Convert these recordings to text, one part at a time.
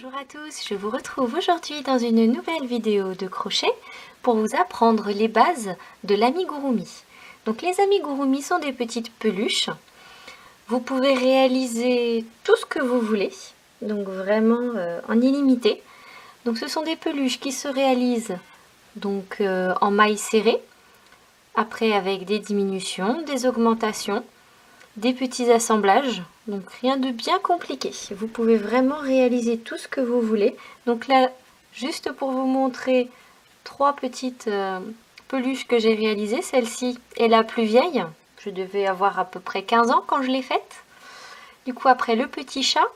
Bonjour à tous, je vous retrouve aujourd'hui dans une nouvelle vidéo de crochet pour vous apprendre les bases de l'amigurumi. Donc les amigurumi sont des petites peluches. Vous pouvez réaliser tout ce que vous voulez, donc vraiment en illimité. Donc ce sont des peluches qui se réalisent donc en mailles serrées, après avec des diminutions, des augmentations, des petits assemblages, donc rien de bien compliqué. Vous pouvez vraiment réaliser tout ce que vous voulez. Donc là, juste pour vous montrer trois petites peluches que j'ai réalisées, celle-ci est la plus vieille. Je devais avoir à peu près 15 ans quand je l'ai faite. Du coup, après le petit chat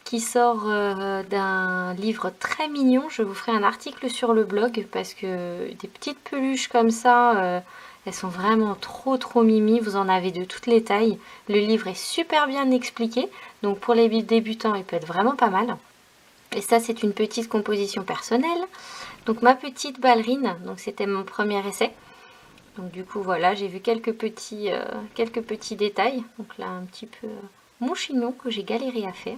qui sort d'un livre très mignon, je vous ferai un article sur le blog parce que des petites peluches comme ça, elles sont vraiment trop mimi, vous en avez de toutes les tailles. Le livre est super bien expliqué, donc pour les débutants, il peut être vraiment pas mal. Et ça, c'est une petite composition personnelle. Donc ma petite ballerine, donc c'était mon premier essai. Donc du coup, voilà, j'ai vu quelques petits détails. Donc là, un petit peu mon chignon que j'ai galéré à faire.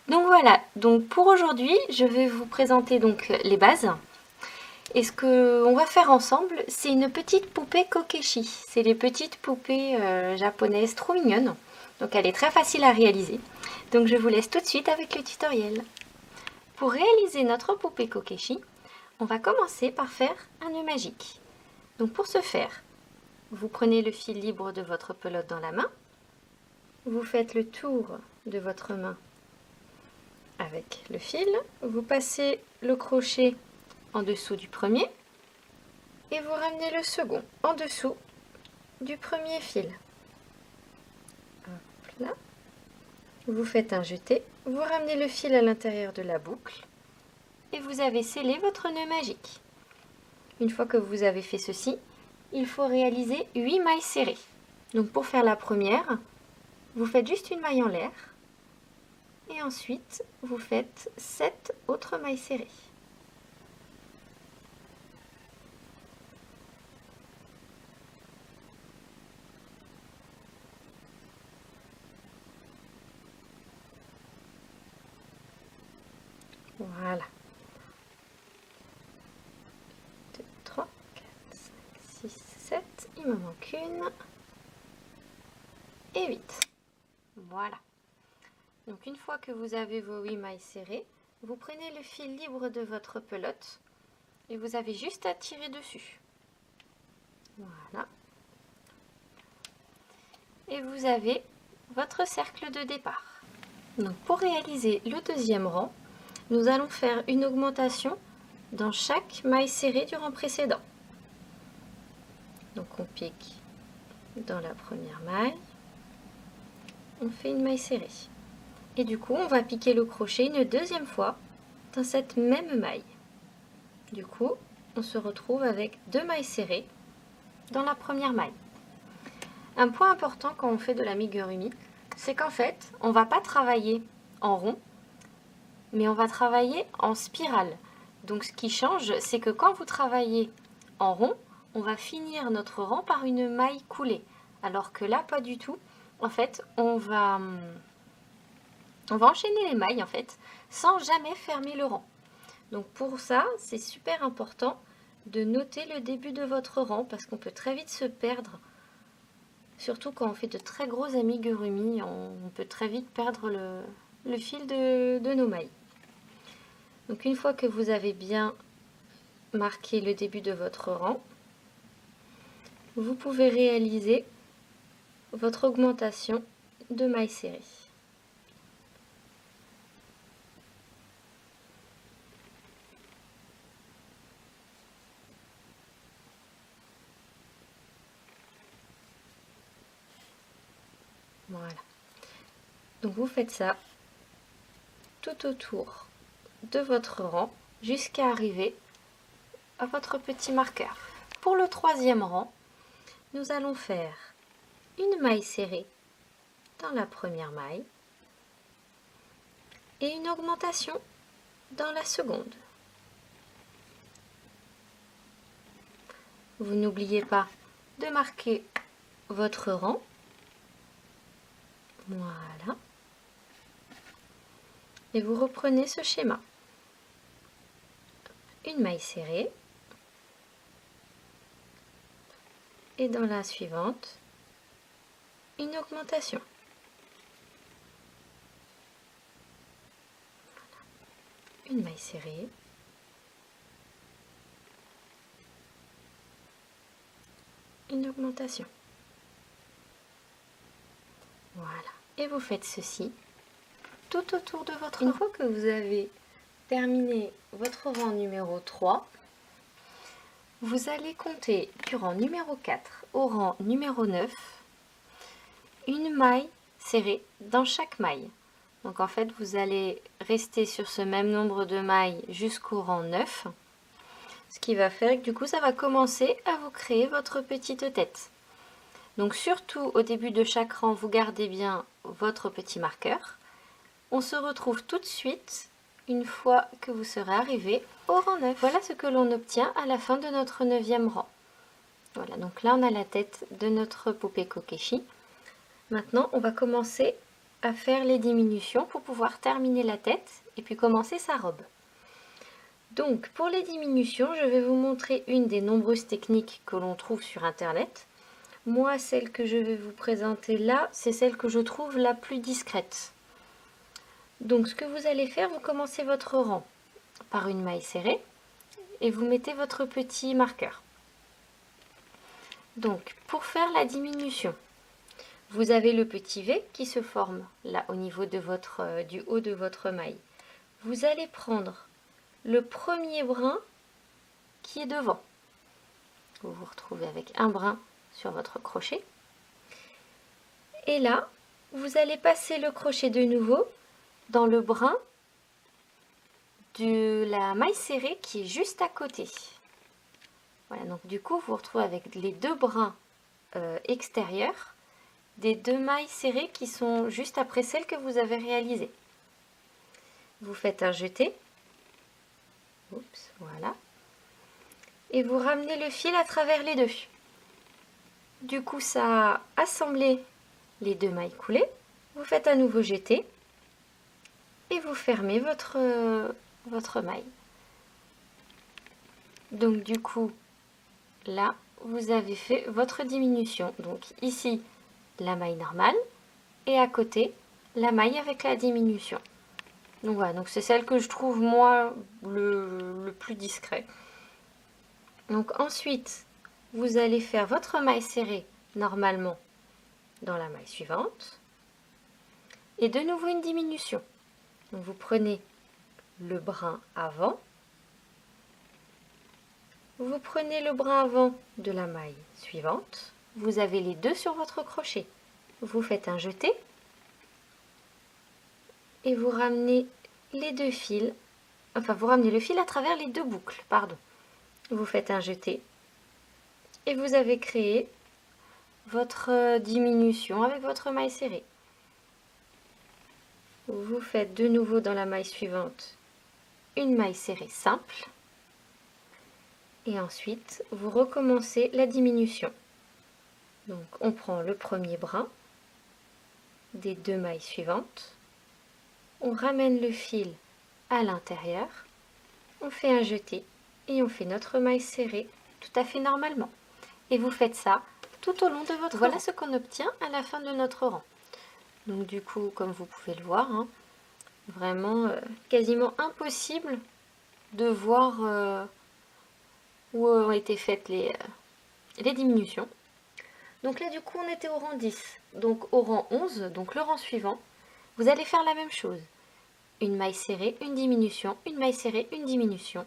Donc voilà, donc pour aujourd'hui, je vais vous présenter donc les bases. Et ce qu'on va faire ensemble, c'est une petite poupée Kokeshi. C'est les petites poupées japonaises trop mignonnes. Donc elle est très facile à réaliser. Donc je vous laisse tout de suite avec le tutoriel. Pour réaliser notre poupée Kokeshi, on va commencer par faire un nœud magique. Donc pour ce faire, vous prenez le fil libre de votre pelote dans la main. Vous faites le tour de votre main avec le fil. Vous passez le crochet en dessous du premier et vous ramenez le second en dessous du premier fil. Hop là. Vous faites un jeté, vous ramenez le fil à l'intérieur de la boucle et vous avez scellé votre nœud magique. Une fois que vous avez fait ceci, il faut réaliser 8 mailles serrées. Donc pour faire la première, vous faites juste une maille en l'air et ensuite vous faites 7 autres mailles serrées. Voilà. 2, 3, 4, 5, 6, 7. Il me manque une. Et 8. Voilà. Donc une fois que vous avez vos 8 mailles serrées, vous prenez le fil libre de votre pelote et vous avez juste à tirer dessus. Voilà. Et vous avez votre cercle de départ. Donc pour réaliser le deuxième rang, nous allons faire une augmentation dans chaque maille serrée du rang précédent. Donc on pique dans la première maille, on fait une maille serrée. Et du coup, on va piquer le crochet une deuxième fois dans cette même maille. Du coup, on se retrouve avec 2 mailles serrées dans la première maille. Un point important quand on fait de l'amigurumi, c'est qu'en fait, on ne va pas travailler en rond, mais on va travailler en spirale. Donc ce qui change, c'est que quand vous travaillez en rond, on va finir notre rang par une maille coulée. Alors que là, pas du tout. En fait, on va enchaîner les mailles en fait, sans jamais fermer le rang. Donc pour ça, c'est super important de noter le début de votre rang parce qu'on peut très vite se perdre. Surtout quand on fait de très gros amigurumi, on peut très vite perdre le fil de nos mailles. Donc une fois que vous avez bien marqué le début de votre rang, vous pouvez réaliser votre augmentation de mailles serrées. Voilà. Donc vous faites ça tout autour de votre rang jusqu'à arriver à votre petit marqueur. Pour le troisième rang, nous allons faire une maille serrée dans la première maille et une augmentation dans la seconde. Vous n'oubliez pas de marquer votre rang. Voilà. Et vous reprenez ce schéma. Une maille serrée. Et dans la suivante, une augmentation. Une maille serrée. Une augmentation. Voilà. Et vous faites ceci tout autour de votre rang. Une fois que vous avez terminé votre rang numéro 3, vous allez compter du rang numéro 4 au rang numéro 9 une maille serrée dans chaque maille. Donc en fait, vous allez rester sur ce même nombre de mailles jusqu'au rang 9. Ce qui va faire que du coup, ça va commencer à vous créer votre petite tête. Donc surtout au début de chaque rang, vous gardez bien votre petit marqueur. On se retrouve tout de suite une fois que vous serez arrivé au rang 9. Voilà ce que l'on obtient à la fin de notre 9e rang. Voilà, donc là on a la tête de notre poupée Kokeshi. Maintenant, on va commencer à faire les diminutions pour pouvoir terminer la tête et puis commencer sa robe. Donc, pour les diminutions, je vais vous montrer une des nombreuses techniques que l'on trouve sur Internet. Moi, celle que je vais vous présenter là, c'est celle que je trouve la plus discrète. Donc, ce que vous allez faire, vous commencez votre rang par une maille serrée et vous mettez votre petit marqueur. Donc, pour faire la diminution, vous avez le petit V qui se forme là au niveau de du haut de votre maille. Vous allez prendre le premier brin qui est devant. Vous vous retrouvez avec un brin sur votre crochet. Et là, vous allez passer le crochet de nouveau dans le brin de la maille serrée qui est juste à côté. Voilà, donc du coup, vous vous retrouvez avec les deux brins extérieurs des deux mailles serrées qui sont juste après celles que vous avez réalisées. Vous faites un jeté. Oups, voilà. Et vous ramenez le fil à travers les deux. Du coup, ça a assemblé les deux mailles coulées. Vous faites un nouveau jeté et vous fermez votre maille. Donc du coup, là, vous avez fait votre diminution. Donc ici, la maille normale et à côté, la maille avec la diminution. Donc voilà, donc c'est celle que je trouve moi le plus discret. Donc ensuite, vous allez faire votre maille serrée normalement dans la maille suivante et de nouveau une diminution. Donc vous prenez le brin avant, vous prenez le brin avant de la maille suivante, vous avez les deux sur votre crochet, vous faites un jeté et vous ramenez les deux fils, enfin vous ramenez le fil à travers les deux boucles, pardon. Vous faites un jeté et vous avez créé votre diminution avec votre maille serrée. Vous faites de nouveau dans la maille suivante une maille serrée simple et ensuite vous recommencez la diminution. Donc on prend le premier brin des deux mailles suivantes, on ramène le fil à l'intérieur, on fait un jeté et on fait notre maille serrée tout à fait normalement. Et vous faites ça tout au long de votre rang. Voilà ce qu'on obtient à la fin de notre rang. Donc du coup, comme vous pouvez le voir, hein, vraiment quasiment impossible de voir où ont été faites les diminutions. Donc là du coup on était au rang 10, donc au rang 11, donc le rang suivant, vous allez faire la même chose. Une maille serrée, une diminution, une maille serrée, une diminution.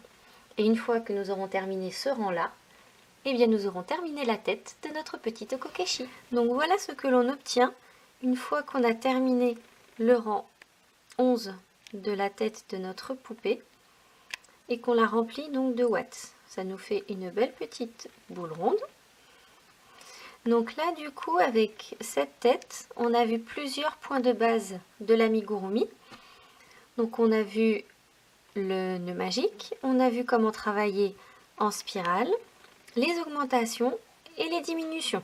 Et une fois que nous aurons terminé ce rang-là, eh bien nous aurons terminé la tête de notre petite Kokeshi. Donc voilà ce que l'on obtient une fois qu'on a terminé le rang 11 de la tête de notre poupée et qu'on la remplit donc de watts. Ça nous fait une belle petite boule ronde. Donc là du coup avec cette tête, on a vu plusieurs points de base de l'amigurumi. Donc on a vu le nœud magique, on a vu comment travailler en spirale, les augmentations et les diminutions.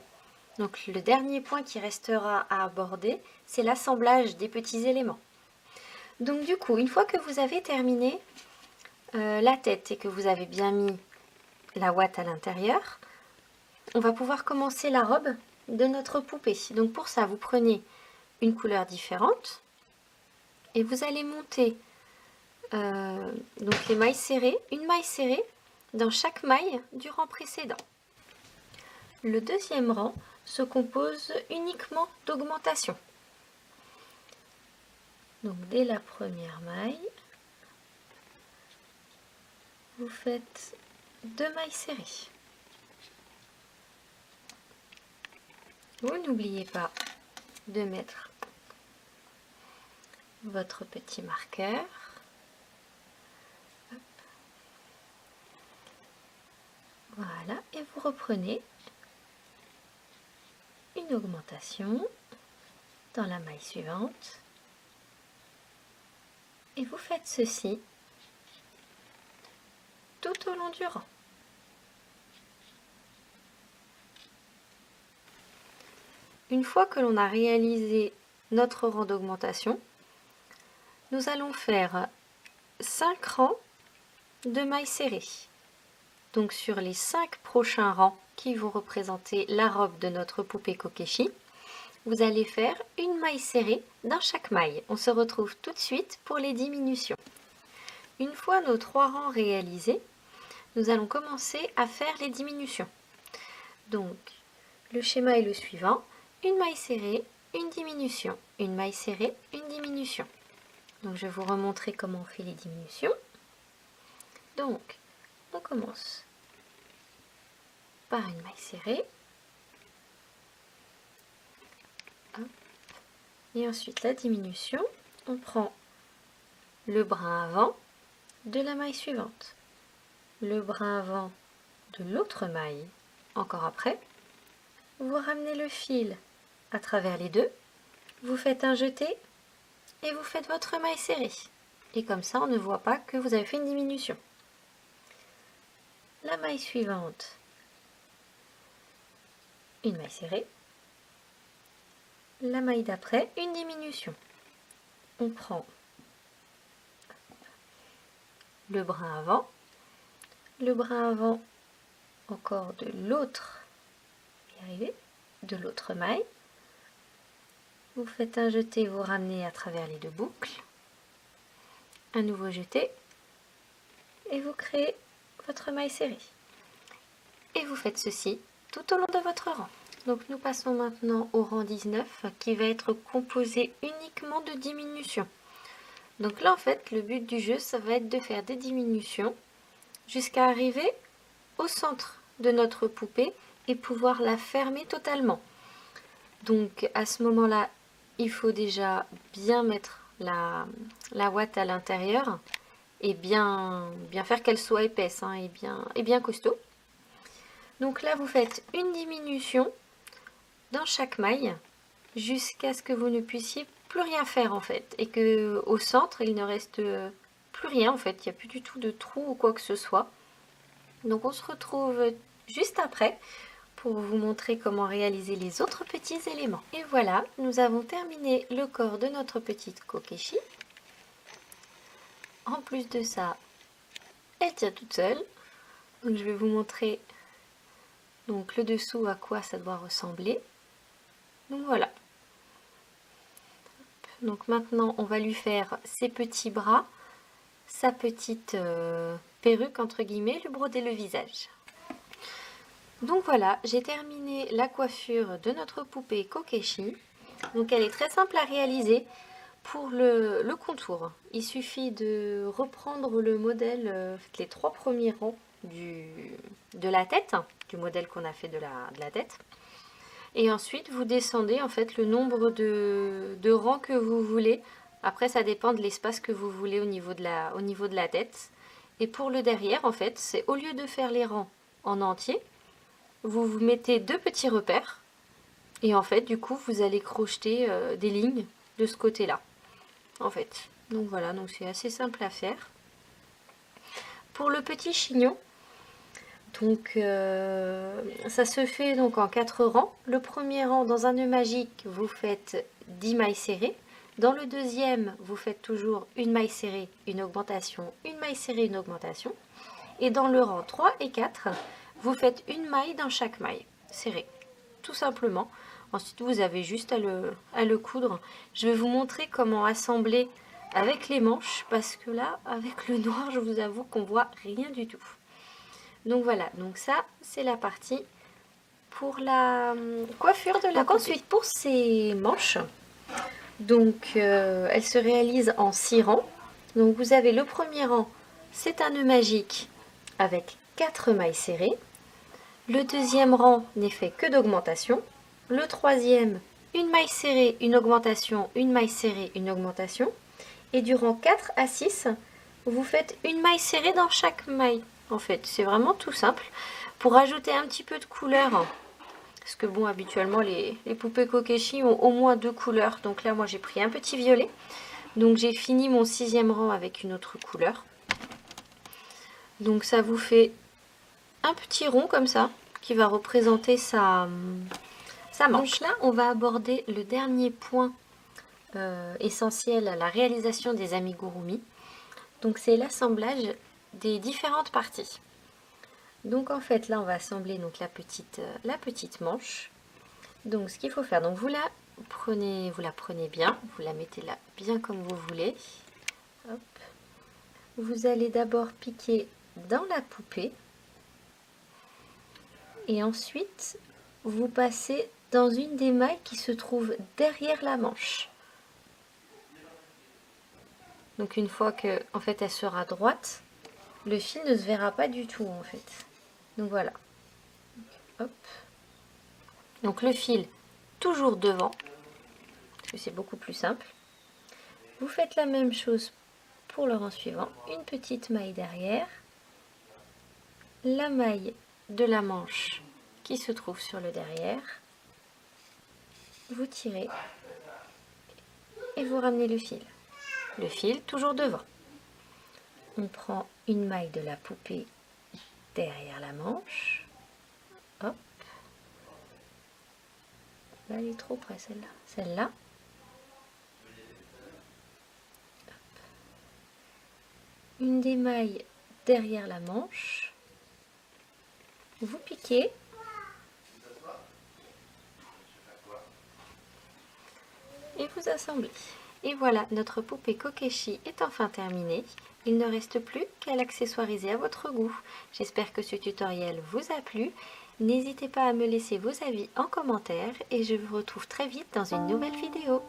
Donc le dernier point qui restera à aborder, c'est l'assemblage des petits éléments. Donc du coup, une fois que vous avez terminé la tête et que vous avez bien mis la ouate à l'intérieur, on va pouvoir commencer la robe de notre poupée. Donc pour ça, vous prenez une couleur différente et vous allez monter donc les mailles serrées, une maille serrée dans chaque maille du rang précédent. Le deuxième rang se compose uniquement d'augmentation. Donc dès la première maille, vous faites 2 mailles serrées. Vous n'oubliez pas de mettre votre petit marqueur. Hop. Voilà, et vous reprenez une augmentation dans la maille suivante. Et vous faites ceci tout au long du rang. Une fois que l'on a réalisé notre rang d'augmentation, nous allons faire 5 rangs de mailles serrées. Donc sur les 5 prochains rangs qui vont représenter la robe de notre poupée Kokeshi, vous allez faire une maille serrée dans chaque maille. On se retrouve tout de suite pour les diminutions. Une fois nos 3 rangs réalisés, nous allons commencer à faire les diminutions. Donc le schéma est le suivant: une maille serrée, une diminution, une maille serrée, une diminution. Donc je vais vous remontrer comment on fait les diminutions. Donc on commence par une maille serrée. Hop. Et ensuite la diminution, on prend le brin avant de la maille suivante, le brin avant de l'autre maille, encore après, vous ramenez le fil à travers les deux, vous faites un jeté et vous faites votre maille serrée. Et comme ça, on ne voit pas que vous avez fait une diminution. La maille suivante, une maille serrée. La maille d'après, une diminution. On prend le brin avant encore de l'autre, de l'autre maille. Vous faites un jeté, vous ramenez à travers les deux boucles, un nouveau jeté et vous créez votre maille serrée. Et vous faites ceci tout au long de votre rang. Donc nous passons maintenant au rang 19 qui va être composé uniquement de diminutions. Donc là en fait le but du jeu ça va être de faire des diminutions jusqu'à arriver au centre de notre poupée et pouvoir la fermer totalement. Donc à ce moment là il faut déjà bien mettre la ouate à l'intérieur et bien faire qu'elle soit épaisse hein, et bien costaud. Donc là vous faites une diminution dans chaque maille jusqu'à ce que vous ne puissiez plus rien faire en fait et que au centre il ne reste plus rien en fait, il n'y a plus du tout de trou ou quoi que ce soit. Donc on se retrouve juste après pour vous montrer comment réaliser les autres petits éléments. Et voilà, nous avons terminé le corps de notre petite Kokeshi. En plus de ça, elle tient toute seule. Donc je vais vous montrer donc le dessous à quoi ça doit ressembler. Donc voilà. Donc maintenant on va lui faire ses petits bras, sa petite perruque entre guillemets, lui broder le visage. Donc voilà, j'ai terminé la coiffure de notre poupée Kokeshi. Donc elle est très simple à réaliser. Pour le contour, il suffit de reprendre le modèle, les 3 premiers rangs de la tête, du modèle qu'on a fait de la tête. Et ensuite, vous descendez en fait le nombre de rangs que vous voulez. Après, ça dépend de l'espace que vous voulez au niveau de la tête. Et pour le derrière, en fait, c'est au lieu de faire les rangs en entier, vous mettez 2 petits repères. Et en fait, du coup, vous allez crocheter des lignes de ce côté-là. En fait. Donc voilà, donc c'est assez simple à faire. Pour le petit chignon, donc ça se fait donc en 4 rangs. Le premier rang, dans un nœud magique, vous faites 10 mailles serrées. Dans le deuxième, vous faites toujours une maille serrée, une augmentation, une maille serrée, une augmentation. Et dans le rang 3 et 4, vous faites une maille dans chaque maille serrée, tout simplement. Ensuite, vous avez juste à le coudre. Je vais vous montrer comment assembler avec les manches, parce que là, avec le noir, je vous avoue qu'on voit rien du tout. Donc voilà, donc ça, c'est la partie pour la coiffure de la poupée. Ensuite, pour ces manches, donc elles se réalisent en 6 rangs. Donc vous avez le premier rang, c'est un nœud magique avec 4 mailles serrées. Le deuxième rang n'est fait que d'augmentation. Le troisième, une maille serrée, une augmentation, une maille serrée, une augmentation. Et du rang 4 à 6, vous faites une maille serrée dans chaque maille. En fait, c'est vraiment tout simple. Pour ajouter un petit peu de couleur, parce que bon, habituellement, les poupées Kokeshi ont au moins 2 couleurs. Donc là, moi, j'ai pris un petit violet. Donc j'ai fini mon 6e rang avec une autre couleur. Donc ça vous fait un petit rond comme ça, qui va représenter sa manche. Donc là, on va aborder le dernier point essentiel à la réalisation des amigurumi. Donc c'est l'assemblage des différentes parties. Donc en fait, là, on va assembler donc la petite manche. Donc ce qu'il faut faire, donc vous la prenez bien, vous la mettez là bien comme vous voulez. Hop. Vous allez d'abord piquer dans la poupée. Et ensuite, vous passez dans une des mailles qui se trouve derrière la manche. Donc une fois que en fait elle sera droite, le fil ne se verra pas du tout en fait. Donc voilà. Hop. Donc le fil toujours devant, parce que c'est beaucoup plus simple. Vous faites la même chose pour le rang suivant. Une petite maille derrière. La maille de la manche qui se trouve sur le derrière. Vous tirez et vous ramenez le fil. Le fil toujours devant. On prend une maille de la poupée derrière la manche. Hop. Là, elle est trop près, celle-là. Celle-là. Une des mailles derrière la manche. Vous piquez. Et vous assemblez. Et voilà, notre poupée Kokeshi est enfin terminée. Il ne reste plus qu'à l'accessoiriser à votre goût. J'espère que ce tutoriel vous a plu. N'hésitez pas à me laisser vos avis en commentaire et je vous retrouve très vite dans une nouvelle vidéo.